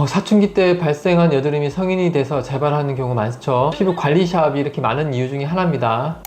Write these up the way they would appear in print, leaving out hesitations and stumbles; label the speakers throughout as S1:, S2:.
S1: 사춘기 때 발생한 여드름이 성인이 돼서 재발하는 경우가 많죠. 피부 관리샵이 이렇게 많은 이유 중에 하나입니다.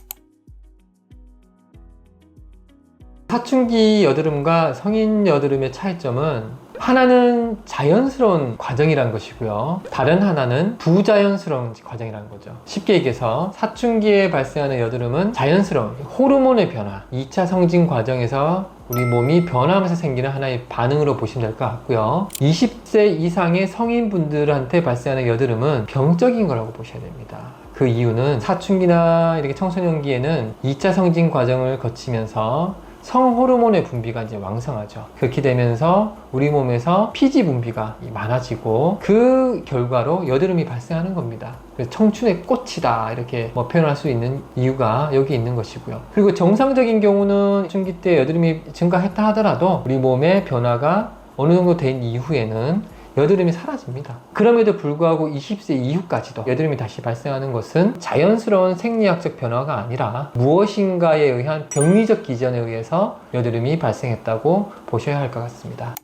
S1: 사춘기 여드름과 성인 여드름의 차이점은 하나는 자연스러운 과정이란 것이고요, 다른 하나는 부자연스러운 과정이라는 거죠. 쉽게 얘기해서 사춘기에 발생하는 여드름은 자연스러운 호르몬의 변화, 2차 성징 과정에서 우리 몸이 변화하면서 생기는 하나의 반응으로 보시면 될 것 같고요, 20세 이상의 성인분들한테 발생하는 여드름은 병적인 거라고 보셔야 됩니다. 그 이유는 사춘기나 이렇게 청소년기에는 2차 성징 과정을 거치면서 성호르몬의 분비가 이제 왕성하죠. 그렇게 되면서 우리 몸에서 피지 분비가 많아지고 그 결과로 여드름이 발생하는 겁니다. 그래서 청춘의 꽃이다 이렇게 표현할 수 있는 이유가 여기 있는 것이고요. 그리고 정상적인 경우는 사춘기 때 여드름이 증가했다 하더라도 우리 몸의 변화가 어느 정도 된 이후에는 여드름이 사라집니다. 그럼에도 불구하고 20세 이후까지도 여드름이 다시 발생하는 것은 자연스러운 생리학적 변화가 아니라 무엇인가에 의한 병리적 기전에 의해서 여드름이 발생했다고 보셔야 할 것 같습니다.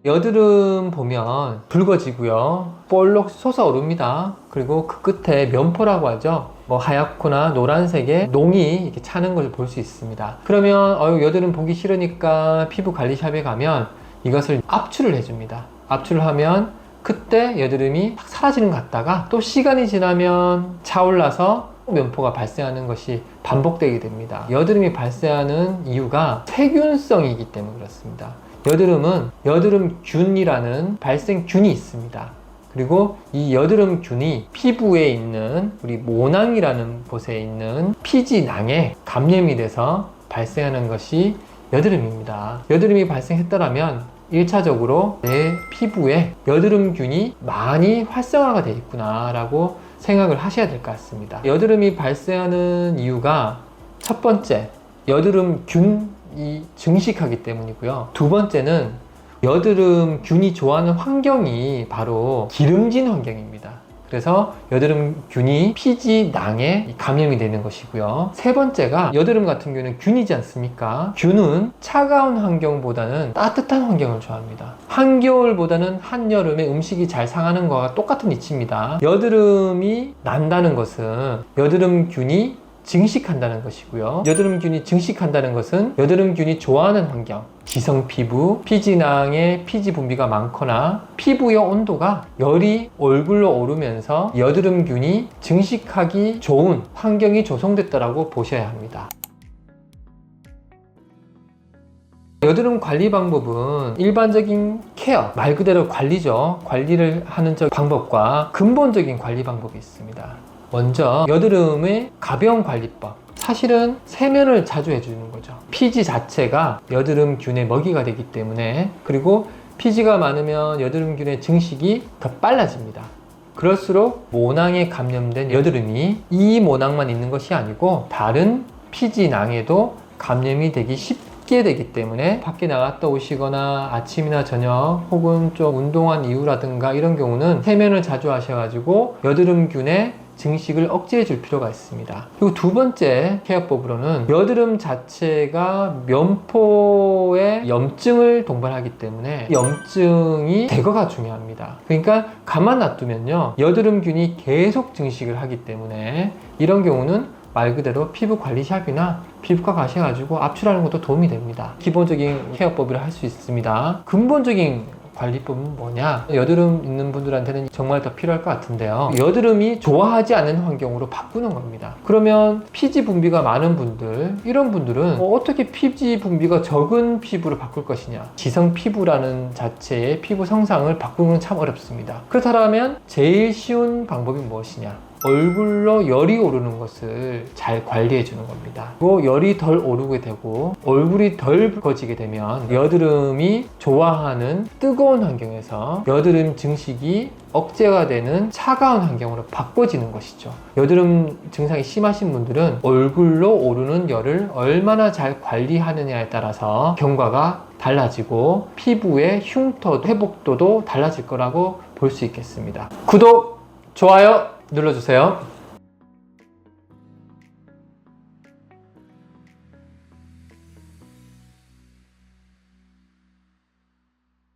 S1: 여드름 보면 붉어지고요, 볼록 솟아오릅니다. 그리고 그 끝에 면포라고 하죠. 하얗거나 노란색의 농이 이렇게 차는 걸 볼 수 있습니다. 그러면 여드름 보기 싫으니까 피부 관리샵에 가면 이것을 압출을 해줍니다. 압출을 하면 그때 여드름이 딱 사라지는 것 같다가 또 시간이 지나면 차올라서 면포가 발생하는 것이 반복되게 됩니다. 여드름이 발생하는 이유가 세균성이기 때문에 그렇습니다. 여드름은 여드름균이라는 발생균이 있습니다. 그리고 이 여드름균이 피부에 있는 우리 모낭이라는 곳에 있는 피지낭에 감염이 돼서 발생하는 것이 여드름입니다. 여드름이 발생했더라면 1차적으로 내 피부에 여드름균이 많이 활성화가 되어 있구나 라고 생각을 하셔야 될 것 같습니다. 여드름이 발생하는 이유가 첫 번째, 여드름균이 증식하기 때문이고요, 두 번째는 여드름균이 좋아하는 환경이 바로 기름진 환경입니다. 그래서 여드름균이 피지낭에 감염이 되는 것이고요, 세 번째가 여드름 같은 경우는 균이지 않습니까? 균은 차가운 환경보다는 따뜻한 환경을 좋아합니다. 한겨울보다는 한여름에 음식이 잘 상하는 것과 똑같은 이치입니다. 여드름이 난다는 것은 여드름균이 증식한다는 것이고요, 여드름균이 증식한다는 것은 여드름균이 좋아하는 환경, 지성 피부, 피지낭에 피지 분비가 많거나 피부의 온도가 열이 얼굴로 오르면서 여드름균이 증식하기 좋은 환경이 조성됐다고 보셔야 합니다. 여드름 관리 방법은 일반적인 케어, 말 그대로 관리죠. 관리를 하는 방법과 근본적인 관리 방법이 있습니다. 먼저 여드름의 가벼운 관리법, 사실은 세면을 자주 해주는 거죠. 피지 자체가 여드름균의 먹이가 되기 때문에, 그리고 피지가 많으면 여드름균의 증식이 더 빨라집니다. 그럴수록 모낭에 감염된 여드름이 이 모낭만 있는 것이 아니고 다른 피지낭에도 감염이 되기 쉽게 되기 때문에 밖에 나갔다 오시거나 아침이나 저녁 혹은 좀 운동한 이후라든가 이런 경우는 세면을 자주 하셔가지고 여드름균의 증식을 억제해 줄 필요가 있습니다. 그리고 두 번째 케어법으로는 여드름 자체가 면포에 염증을 동반하기 때문에 염증이 제거가 중요합니다. 그러니까 가만 놔두면요, 여드름균이 계속 증식을 하기 때문에 이런 경우는 말 그대로 피부 관리샵이나 피부과 가셔가지고 압출하는 것도 도움이 됩니다. 기본적인 케어법이라 할 수 있습니다. 근본적인 관리법은 뭐냐? 여드름 있는 분들한테는 정말 더 필요할 것 같은데요, 여드름이 좋아하지 않는 환경으로 바꾸는 겁니다. 그러면 피지 분비가 많은 분들, 이런 분들은 어떻게 피지 분비가 적은 피부로 바꿀 것이냐, 지성 피부라는 자체의 피부 성상을 바꾸는 건 참 어렵습니다. 그렇다면 제일 쉬운 방법이 무엇이냐? 얼굴로 열이 오르는 것을 잘 관리해 주는 겁니다. 그리고 열이 덜 오르게 되고 얼굴이 덜 붉어지게 되면 여드름이 좋아하는 뜨거운 환경에서 여드름 증식이 억제가 되는 차가운 환경으로 바꿔지는 것이죠. 여드름 증상이 심하신 분들은 얼굴로 오르는 열을 얼마나 잘 관리하느냐에 따라서 경과가 달라지고 피부의 흉터 회복도도 달라질 거라고 볼 수 있겠습니다. 구독, 좋아요 눌러주세요.